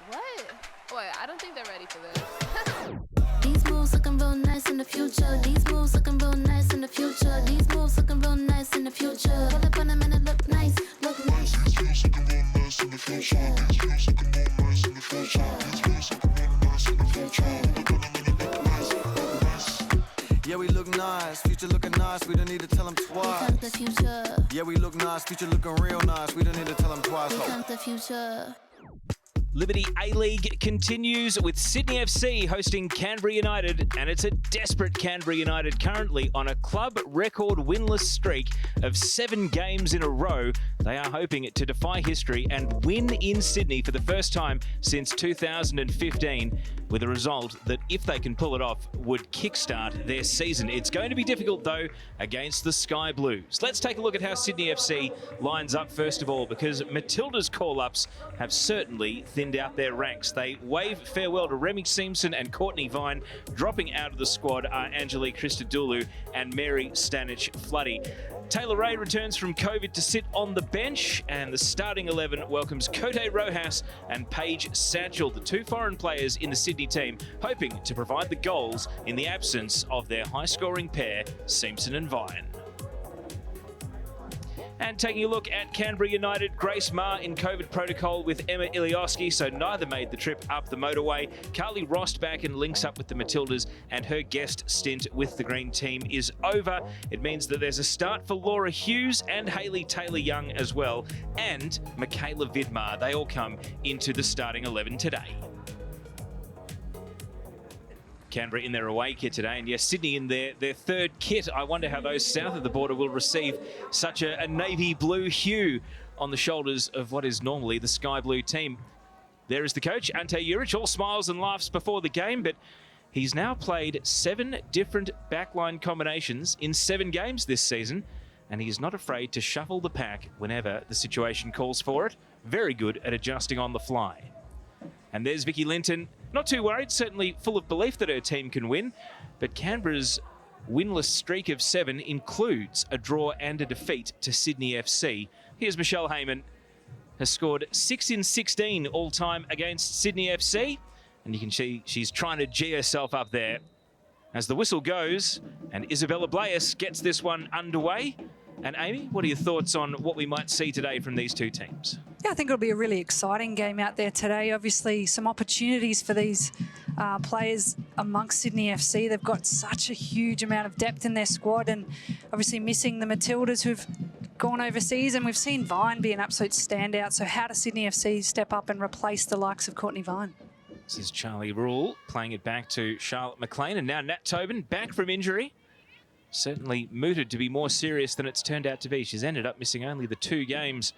What? Wait, I don't think they're ready for this. These moves looking real nice in the future. These moves looking real nice in the future. These moves looking real nice in the future. Pull up on them and it look nice, look nice. These moves looking real nice in the future. These moves looking real nice in the future. These moves looking real nice in the future. Pull up on them and it look nice, look nice. Yeah, we look nice, future looking nice, we don't need to tell them We twice. come the future. Yeah, we look nice, future looking real nice, we don't need to tell them twice. We come the future. Liberty A-League continues with Sydney FC hosting Canberra United, and it's a desperate Canberra United currently on a club record winless streak of 7 games in a row. They are hoping to defy history and win in Sydney for the first time since 2015, with a result that, if they can pull it off, would kickstart their season. It's going to be difficult, though, against the Sky Blues. Let's take a look at how Sydney FC lines up first of all, because Matilda's call-ups have certainly thinned out their ranks. They wave farewell to Remy Simpson and Courtney Vine. Dropping out of the squad are Angelique Christodoulou and Mary Stanich-Floody. Taylor Ray returns from COVID to sit on the bench, and the starting 11 welcomes Cote Rojas and Paige Satchel, the 2 foreign players in the Sydney team, hoping to provide the goals in the absence of their high-scoring pair, Simpson and Vine. And taking a look at Canberra United, Grace Maher in COVID protocol with Emma Ilioski, so neither made the trip up the motorway. Carly Rost back and links up with the Matildas, and her guest stint with the Green team is over. It means that there's a start for Laura Hughes and Hayley Taylor-Young as well, and Michaela Vidmar. They all come into the starting 11 today. Canberra in their away kit today, and yes, Sydney in their third kit. I wonder how those south of the border will receive such a navy blue hue on the shoulders of what is normally the sky blue team. There is the coach, Ante Juric, all smiles and laughs before the game, but he's now played 7 different backline combinations in 7 games this season, and he's not afraid to shuffle the pack whenever the situation calls for it. Very good at adjusting on the fly. And there's Vicky Linton, not too worried, certainly full of belief that her team can win, but Canberra's winless streak of 7 includes a draw and a defeat to Sydney FC. Here's Michelle Heyman, has scored 6 in 16 all-time against Sydney FC, and you can see she's trying to G herself up there as the whistle goes, and Isabella Blais gets this one underway. And Amy, what are your thoughts on what we might see today from these 2 teams? Yeah, I think it'll be a really exciting game out there today. Obviously, some opportunities for these players amongst Sydney FC. They've got such a huge amount of depth in their squad, and obviously missing the Matildas who've gone overseas, and we've seen Vine be an absolute standout. So how does Sydney FC step up and replace the likes of Courtney Vine? This is Charlie Rule playing it back to Charlotte McLean, and now Nat Tobin back from injury. Certainly mooted to be more serious than it's turned out to be. She's ended up missing only the 2 games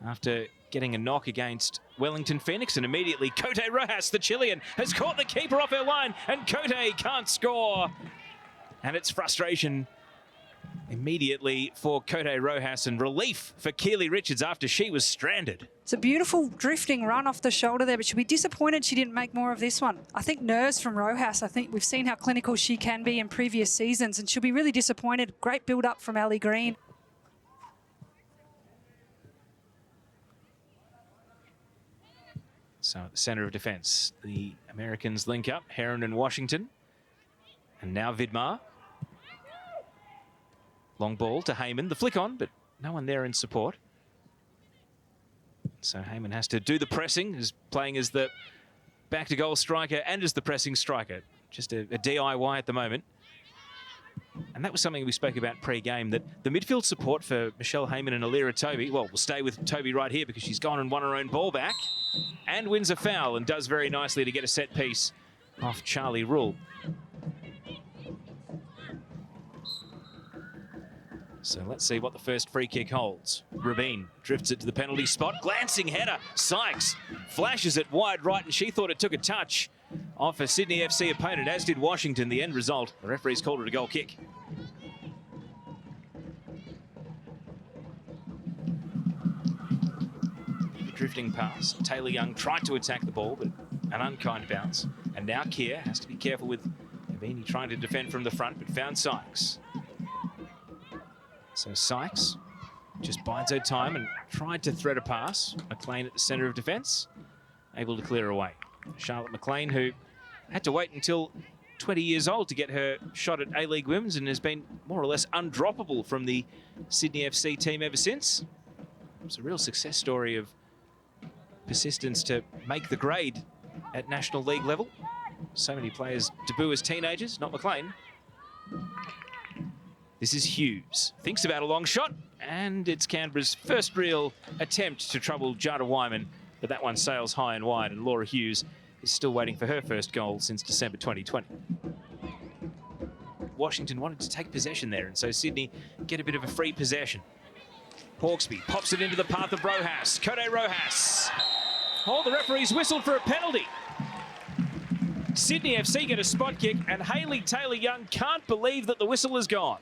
after getting a knock against Wellington Phoenix, and immediately Cote Rojas, the Chilean, has caught the keeper off her line, and Cote can't score. And it's frustration immediately for Cote Rojas and relief for Keely Richards after she was stranded. It's a beautiful drifting run off the shoulder there, but she'll be disappointed she didn't make more of this one. I think nerves from Rojas. I think we've seen how clinical she can be in previous seasons, and she'll be really disappointed. Great build-up from Ellie Green. So at the centre of defence, the Americans link up, Heron and Washington. And now Vidmar. Long ball to Heyman, the flick on, but no one there in support. So Heyman has to do the pressing, is playing as the back-to-goal striker and as the pressing striker. Just a DIY at the moment. And that was something we spoke about pre-game, that the midfield support for Michelle Heyman and Alira Toby, well, we'll stay with Toby right here because she's gone and won her own ball back and wins a foul and does very nicely to get a set piece off Charlie Rule. So let's see what the first free kick holds. Rabin drifts it to the penalty spot. Glancing header. Sykes flashes it wide right, and she thought it took a touch off a Sydney FC opponent, as did Washington. The end result, the referees called it a goal kick. The drifting pass. Taylor Young tried to attack the ball, but an unkind bounce. And now Keir has to be careful with Avini trying to defend from the front, but found Sykes. So Sykes just bides her time and tried to thread a pass. McLean at the centre of defence. able to clear away. Charlotte McLean, who had to wait until 20 years old to get her shot at A-League Women's and has been more or less undroppable from the Sydney FC team ever since. It's a real success story of persistence to make the grade at National League level. So many players debut as teenagers, not McLean. This is Hughes. Thinks about a long shot, and it's Canberra's first real attempt to trouble Jada Wyman, but that one sails high and wide, and Laura Hughes is still waiting for her first goal since December 2020. Washington wanted to take possession there, and so Sydney get a bit of a free possession. Hawkesby pops it into the path of Rojas. Cote Rojas. Oh, the referee's whistled for a penalty. Sydney FC get a spot kick, and Hayley Taylor-Young can't believe that the whistle is gone.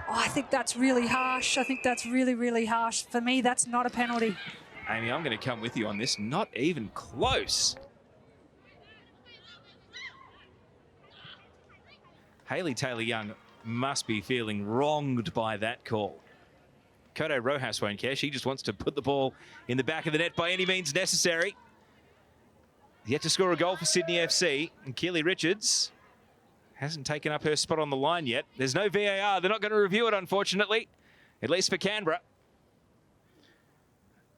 Oh, I think that's really harsh. I think that's really, really harsh. For me, that's not a penalty. Amy, I'm going to come with you on this. Not even close. Hayley Taylor-Young must be feeling wronged by that call. Cote Rojas won't care. She just wants to put the ball in the back of the net by any means necessary. Yet to score a goal for Sydney FC, and Keely Richards hasn't taken up her spot on the line yet. There's no VAR. They're not going to review it, unfortunately, at least for Canberra.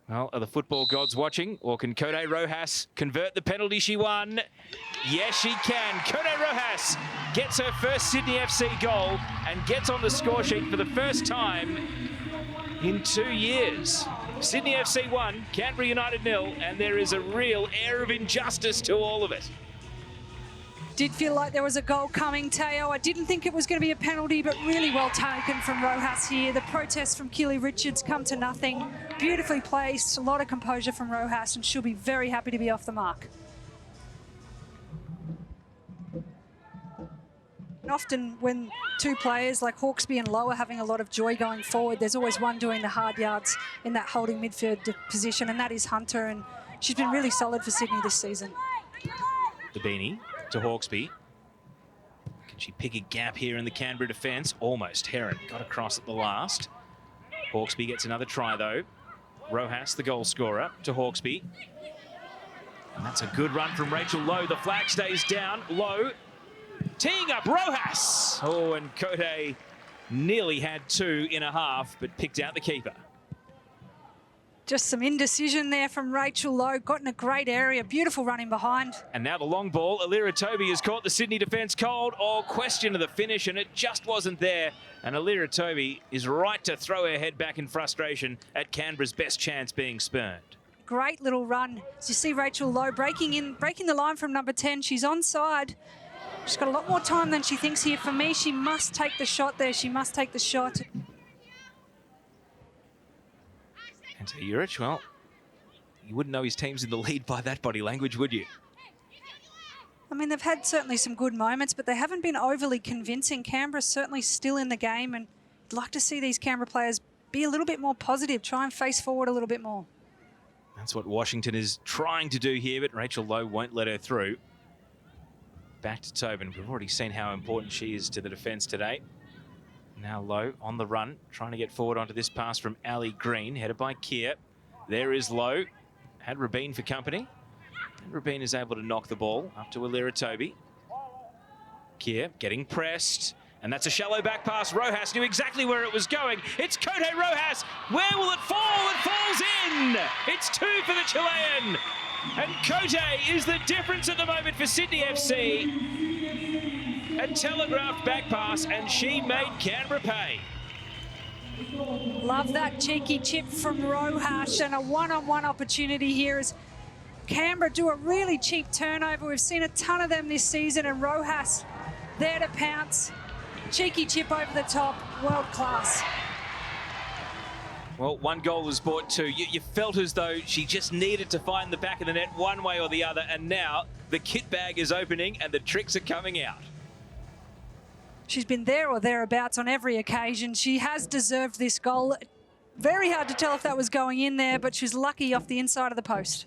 Well, are the football gods watching, or can Cote Rojas convert the penalty she won? Yes, she can. Cote Rojas gets her first Sydney FC goal and gets on the score sheet for the first time in 2 years. Sydney FC 1, Canberra United 0, and there is a real air of injustice to all of it. Did feel like there was a goal coming, Teo. I didn't think it was going to be a penalty, but really well taken from Rojas here. The protests from Keely Richards come to nothing. Beautifully placed, a lot of composure from Rojas, and she'll be very happy to be off the mark. And often when two players like Hawkesby and Lowe are having a lot of joy going forward, there's always one doing the hard yards in that holding midfield position, and that is Hunter, and she's been really solid for Sydney this season. The beanie to Hawkesby. Can she pick a gap here in the Canberra defence? Almost. Heron got across at the last. Hawkesby gets another try, though. Rojas, the goal scorer, to Hawkesby. And that's a good run from Rachel Lowe. The flag stays down. Lowe teeing up Rojas. Oh, and Cote nearly had 2 in a half, but picked out the keeper. Just some indecision there from Rachel Lowe. Got in a great area. Beautiful running behind. And now the long ball. Alira Toby has caught the Sydney defence cold. Oh, question of the finish, and it just wasn't there. And Alira Toby is right to throw her head back in frustration at Canberra's best chance being spurned. Great little run. As you see Rachel Lowe breaking the line from number 10. She's onside. She's got a lot more time than she thinks here. For me, she must take the shot there. She must take the shot. And to Urich, well, you wouldn't know his team's in the lead by that body language, would you? I mean, they've had certainly some good moments, but they haven't been overly convincing. Canberra's certainly still in the game, and I'd like to see these Canberra players be a little bit more positive, try and face forward a little bit more. That's what Washington is trying to do here, but Rachel Lowe won't let her through. Back to Tobin. We've already seen how important she is to the defence today. Now Lowe on the run, trying to get forward onto this pass from Ali Green, headed by Keir. There is Lowe. Had Rabin for company. And Rabin is able to knock the ball up to Alira Toby. Keir getting pressed. And that's a shallow back pass. Rojas knew exactly where it was going. It's Cote Rojas. Where will it fall? It falls in. It's 2 for the Chilean. And Cote is the difference at the moment for Sydney FC. A telegraphed back pass, and she made Canberra pay. Love that cheeky chip from Rojas, and a one-on-one opportunity here as Canberra do a really cheap turnover. We've seen a ton of them this season, and Rojas there to pounce. Cheeky chip over the top, world class. Well, 1 goal was brought 2. You felt as though she just needed to find the back of the net one way or the other, and now the kit bag is opening and the tricks are coming out. She's been there or thereabouts on every occasion. She has deserved this goal. Very hard to tell if that was going in there, but she's lucky off the inside of the post.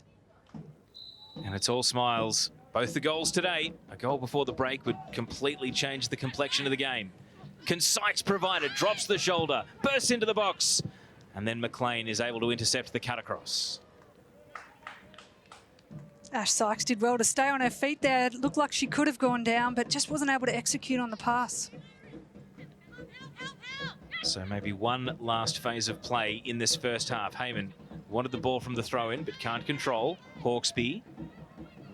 And it's all smiles. Both the goals today. A goal before the break would completely change the complexion of the game. Concise provided, drops the shoulder, bursts into the box. And then McLean is able to intercept the cut across. Ash Sykes did well to stay on her feet there. It looked like she could have gone down, but just wasn't able to execute on the pass. So maybe one last phase of play in this first half. Heyman wanted the ball from the throw-in, but can't control. Hawkesby,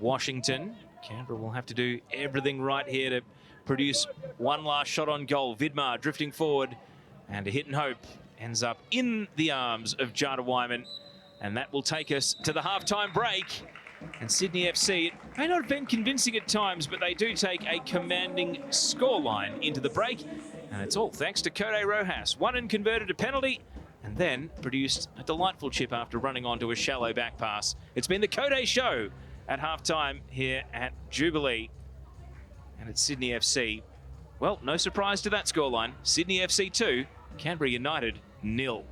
Washington. Canberra will have to do everything right here to produce one last shot on goal. Vidmar drifting forward, and a hit and hope ends up in the arms of Jada Wyman. And that will take us to the halftime break. And Sydney FC, it may not have been convincing at times, but they do take a commanding scoreline into the break. And it's all thanks to Kode Rojas. Won and converted a penalty, and then produced a delightful chip after running onto a shallow back pass. It's been the Kode Show at halftime here at Jubilee. And it's Sydney FC. Well, no surprise to that scoreline. Sydney FC 2, Canberra United 0.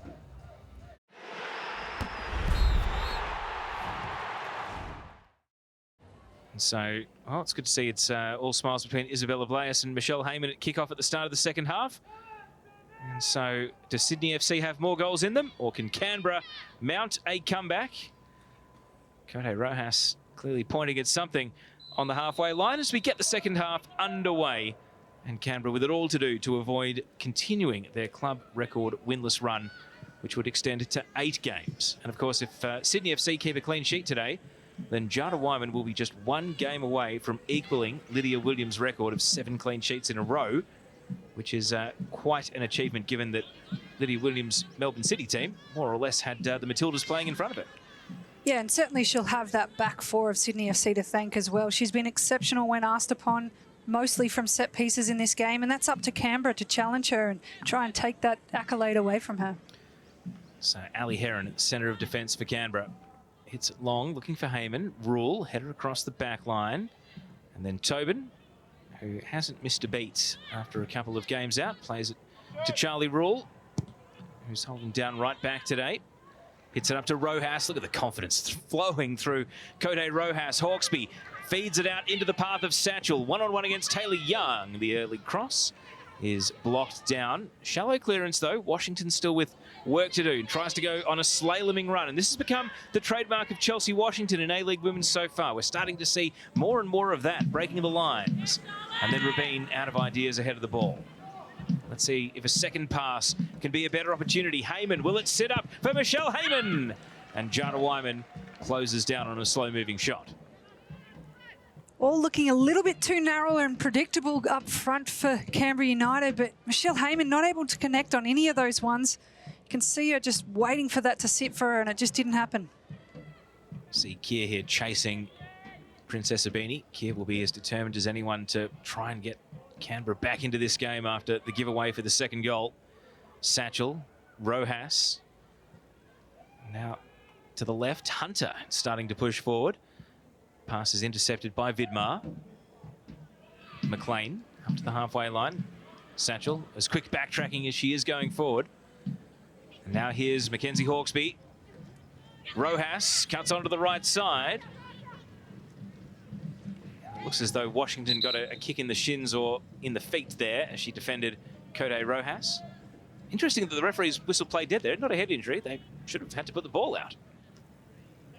And so, well, it's good to see it's all smiles between Isabella Blais and Michelle Heyman at kickoff at the start of the second half. And so, does Sydney FC have more goals in them, or can Canberra mount a comeback? Kode Rojas clearly pointing at something on the halfway line as we get the second half underway. And Canberra with it all to do to avoid continuing their club record winless run, which would extend to 8 games. And of course, if Sydney FC keep a clean sheet today, then Jada Wyman will be just 1 game away from equaling Lydia Williams' record of 7 clean sheets in a row, which is quite an achievement given that Lydia Williams' Melbourne City team more or less had the Matildas playing in front of it. Yeah, and certainly she'll have that back four of Sydney FC to thank as well. She's been exceptional when asked upon, mostly from set pieces in this game, and that's up to Canberra to challenge her and try and take that accolade away from her. So Ali Heron, centre of defence for Canberra. Hits it long, looking for Heyman. Rule, header across the back line. And then Tobin, who hasn't missed a beat after a couple of games out, plays it to Charlie Rule, who's holding down right back today. Hits it up to Rojas. Look at the confidence flowing through Kode Rojas. Hawkesby feeds it out into the path of Satchel. One-on-one against Taylor Young. The early cross is blocked down. Shallow clearance, though. Washington still with work to do. Tries to go on a slaloming run. And this has become the trademark of Chelsea Washington in A-League Women's so far. We're starting to see more and more of that, breaking the lines. And then Rabin out of ideas ahead of the ball. Let's see if a second pass can be a better opportunity. Heyman, will it sit up for Michelle Heyman? And Jada Wyman closes down on a slow-moving shot. All looking a little bit too narrow and predictable up front for Canberra United, but Michelle Heyman not able to connect on any of those ones. You can see her just waiting for that to sit for her, and it just didn't happen. See Keir here chasing Princess Abini. Keir will be as determined as anyone to try and get Canberra back into this game after the giveaway for the second goal. Satchel, Rojas. Now to the left, Hunter starting to push forward. Pass is intercepted by Vidmar. McLean up to the halfway line. Satchel, as quick backtracking as she is going forward. And now here's Mackenzie Hawkesby. Rojas cuts onto the right side. It looks as though Washington got a kick in the shins or in the feet there as she defended Kode Rojas. Interesting that the referee's whistle played dead there. Not a head injury. They should have had to put the ball out.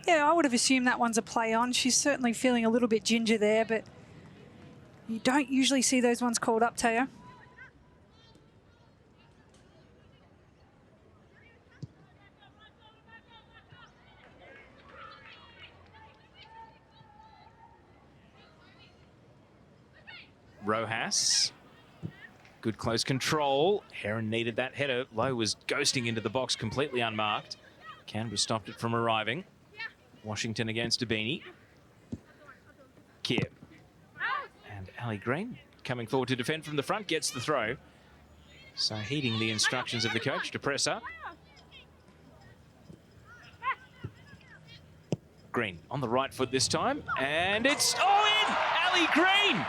Yeah, I would have assumed that one's a play on. She's certainly feeling a little bit ginger there, but you don't usually see those ones called up, Teo. Rojas. Good close control. Heron needed that header. Lowe was ghosting into the box completely unmarked. Canberra stopped it from arriving. Washington against Abini. Keir. And Ali Green coming forward to defend from the front, gets the throw. So heeding the instructions of the coach to press up. Green on the right foot this time. And it's in! Ali Green!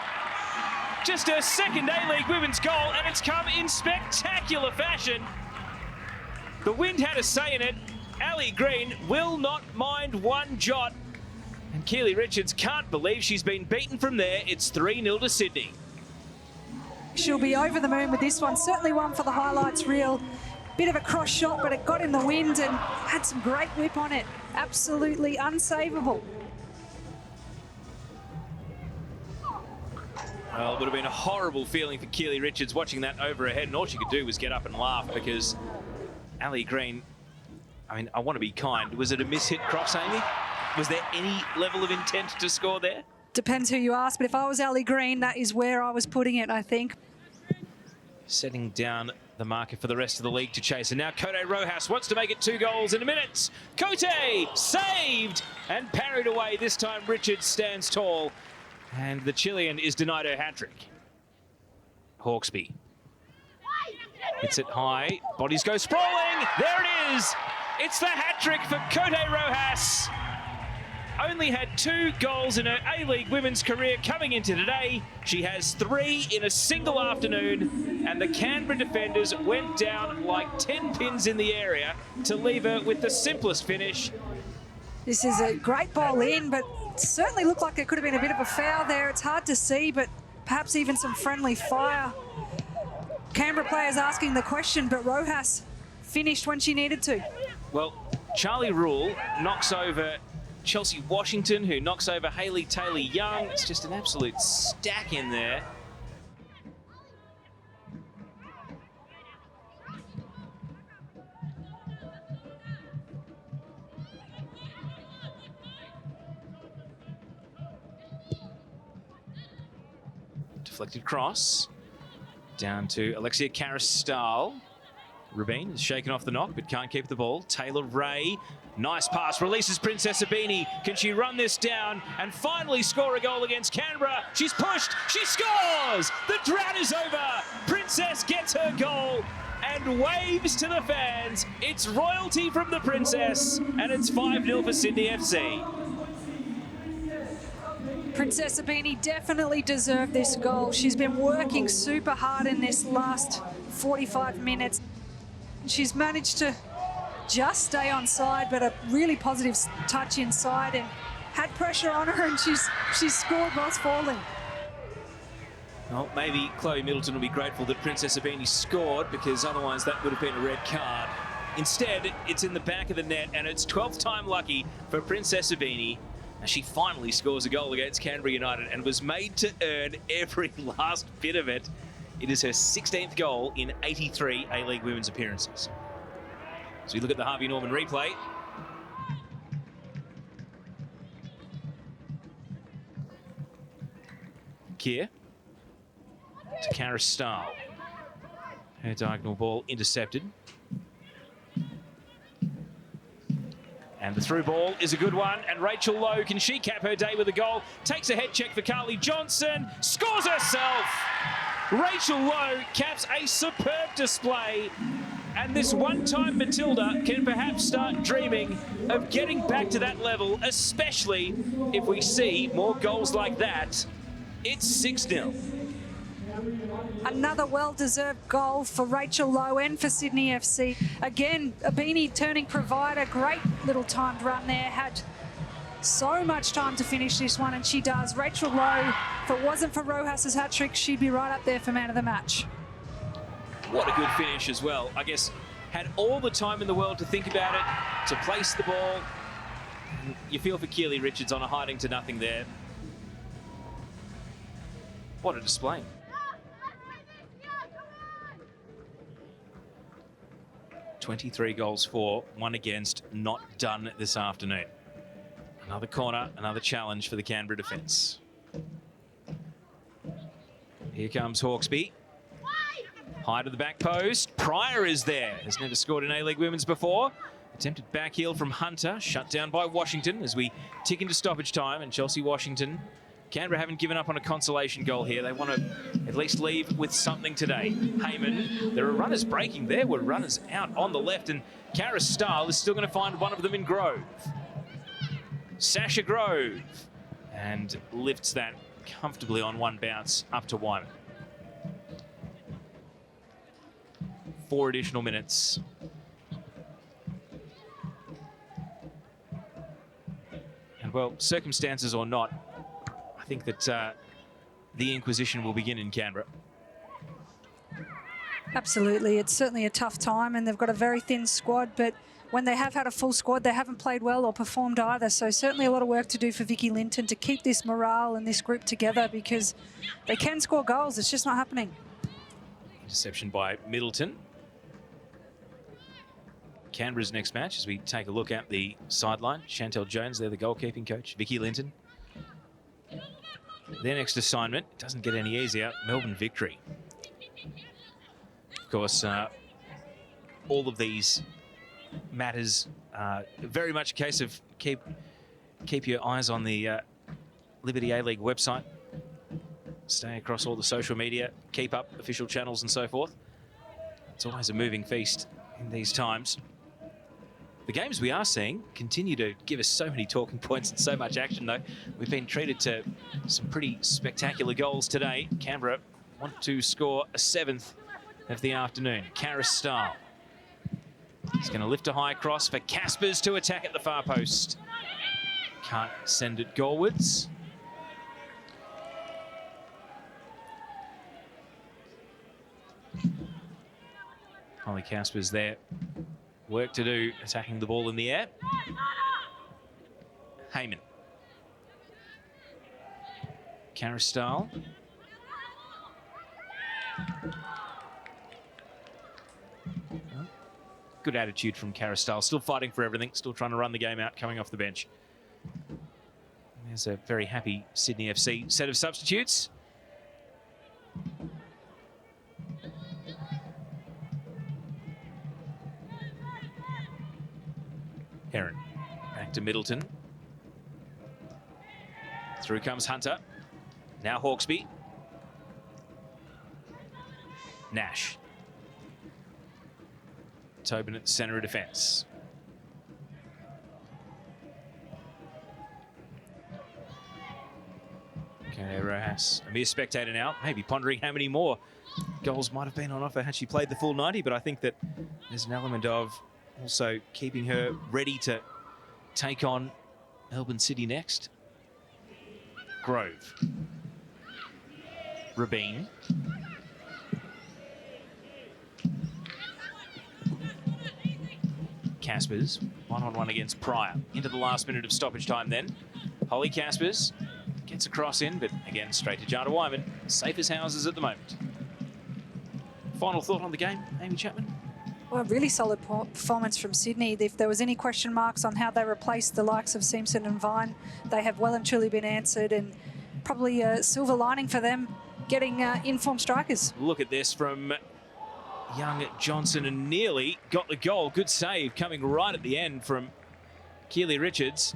Just her second A-League women's goal, and it's come in spectacular fashion. The wind had a say in it. Ali Green will not mind one jot. And Keely Richards can't believe she's been beaten from there. It's 3-0 to Sydney. She'll be over the moon with this one. Certainly one for the highlights reel. Bit of a cross shot, but it got in the wind and had some great whip on it. Absolutely unsavable. Well, it would have been a horrible feeling for Keely Richards watching that over her head, and all she could do was get up and laugh because Ali Green, I mean, I want to be kind. Was it a mishit cross, Amy? Was there any level of intent to score there? Depends who you ask, but if I was Ali Green, that is where I was putting it, I think. Setting down the marker for the rest of the league to chase. And now Cote Rojas wants to make it 2 goals in a minute. Cote saved and parried away. This time Richards stands tall. And the Chilean is denied her hat-trick. Hawkesby hits it high. Bodies go sprawling. There it is. It's the hat-trick for Cote Rojas. Only had 2 goals in her A-League women's career coming into today. She has 3 in a single afternoon, and the Canberra defenders went down like 10 pins in the area to leave her with the simplest finish. This is a great ball in, but it certainly looked like there could have been a bit of a foul there. It's hard to see, but perhaps even some friendly fire. Canberra players asking the question, but Rojas finished when she needed to. Well, Charlie Rule knocks over Chelsea Washington, who knocks over Hayley Taylor-Young. It's just an absolute stack in there. Deflected cross. Down to Alexia Karastal. Rubin is shaken off the knock, but can't keep the ball. Taylor Ray, nice pass, releases Princess Abini. Can she run this down and finally score a goal against Canberra? She's pushed, she scores! The drought is over! Princess gets her goal and waves to the fans. It's royalty from the Princess, and it's 5-0 for Sydney FC. Princess Abini definitely deserved this goal. She's been working super hard in this last 45 minutes. She's managed to just stay on side, but a really positive touch inside and had pressure on her, and she's scored whilst falling. Well, maybe Chloe Middleton will be grateful that Princess Abini scored, because otherwise that would have been a red card. Instead, it's in the back of the net, and it's 12th time lucky for Princess Abini. And she finally scores a goal against Canberra United and was made to earn every last bit of it. It is her 16th goal in 83 A-League women's appearances. So we look at the Harvey Norman replay. Keir to Karastal. Her diagonal ball intercepted. And the through ball is a good one, and Rachel Lowe, can she cap her day with a goal? Takes a head check for Carly Johnson, scores herself! Rachel Lowe caps a superb display, and this one-time Matilda can perhaps start dreaming of getting back to that level, especially if we see more goals like that. It's 6-0. Another well-deserved goal for Rachel Lowe and for Sydney FC. Again, Abini turning provider, great little timed run there, had so much time to finish this one, and she does. Rachel Lowe, if it wasn't for Rojas's hat-trick, she'd be right up there for man of the match. What a good finish as well. I guess had all the time in the world to think about it, to place the ball. You feel for Keely Richards on a hiding to nothing there. What a display. $23 goals for, 1 against, not done this afternoon. Another corner, another challenge for the Canberra defence. Here comes Hawkesby. High to the back post. Pryor is there. Has never scored in A-League Women's before. Attempted back heel from Hunter. Shut down by Washington as we tick into stoppage time. And Chelsea Washington. Canberra haven't given up on a consolation goal here. They want to at least leave with something today. Heyman, there are runners breaking. There were runners out on the left, and Karastal is still going to find one of them in Grove. Sasha Grove, and lifts that comfortably on one bounce up to Wyman. 4 additional minutes. And well, circumstances or not, I think that the Inquisition will begin in Canberra. Absolutely. It's certainly a tough time, and they've got a very thin squad, but when they have had a full squad, they haven't played well or performed either. So certainly a lot of work to do for Vicky Linton to keep this morale and this group together, because they can score goals. It's just not happening. Interception by Middleton. Canberra's next match, as we take a look at the sideline. Chantel Jones, they're the goalkeeping coach. Vicky Linton. Their next assignment doesn't get any easier. Melbourne Victory. Of course, all of these matters very much a case of keep your eyes on the Liberty A-League website. Stay across all the social media, keep up official channels and so forth. It's always a moving feast in these times. The games we are seeing continue to give us so many talking points and so much action, though. We've been treated to some pretty spectacular goals today. Canberra want to score a 7th of the afternoon. Karis Stahl. He's going to lift a high cross for Caspers to attack at the far post. Can't send it goalwards. Holly Caspers there. Work to do, attacking the ball in the air. Heyman. Karis Stahl. Good attitude from Karis Stahl. Still fighting for everything. Still trying to run the game out, coming off the bench. There's a very happy Sydney FC set of substitutes. Heron. Back to Middleton. Through comes Hunter. Now Hawkesby. Nash. Tobin at the centre of defence. Okay, Rojas, a mere spectator now, maybe pondering how many more goals might have been on offer had she played the full 90, but I think that there's an element of also keeping her ready to take on Melbourne City next. Grove. Rabin. Caspers, one-on-one against Pryor. Into the last minute of stoppage time then. Holly Caspers gets a cross in, but again, straight to Jana Wyman. Safe as houses at the moment. Final thought on the game, Amy Chapman? Well, a really solid performance from Sydney. If there was any question marks on how they replaced the likes of Simpson and Vine, they have well and truly been answered, and probably a silver lining for them getting informed strikers. Look at this from young Johnson, and nearly got the goal. Good save coming right at the end from Keely Richards.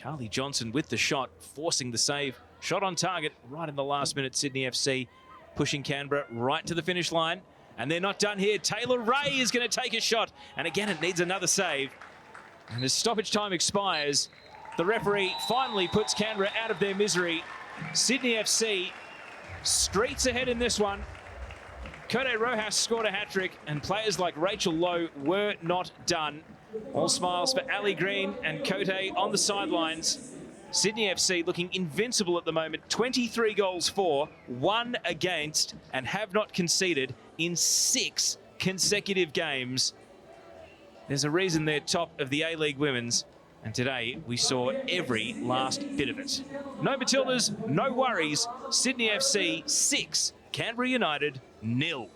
Carly Johnson with the shot, forcing the save. Shot on target right in the last minute. Sydney FC pushing Canberra right to the finish line. And they're not done here. Taylor Ray is going to take a shot. And again, it needs another save. And as stoppage time expires, the referee finally puts Canberra out of their misery. Sydney FC streets ahead in this one. Cote Rojas scored a hat-trick, and players like Rachel Lowe were not done. All smiles for Ali Green and Cote on the sidelines. Sydney FC looking invincible at the moment. 23 goals for, 1 against, and have not conceded in 6 consecutive games. There's a reason they're top of the A-League Women's, and today we saw every last bit of it. No Matildas, no worries. Sydney FC 6, Canberra United 0.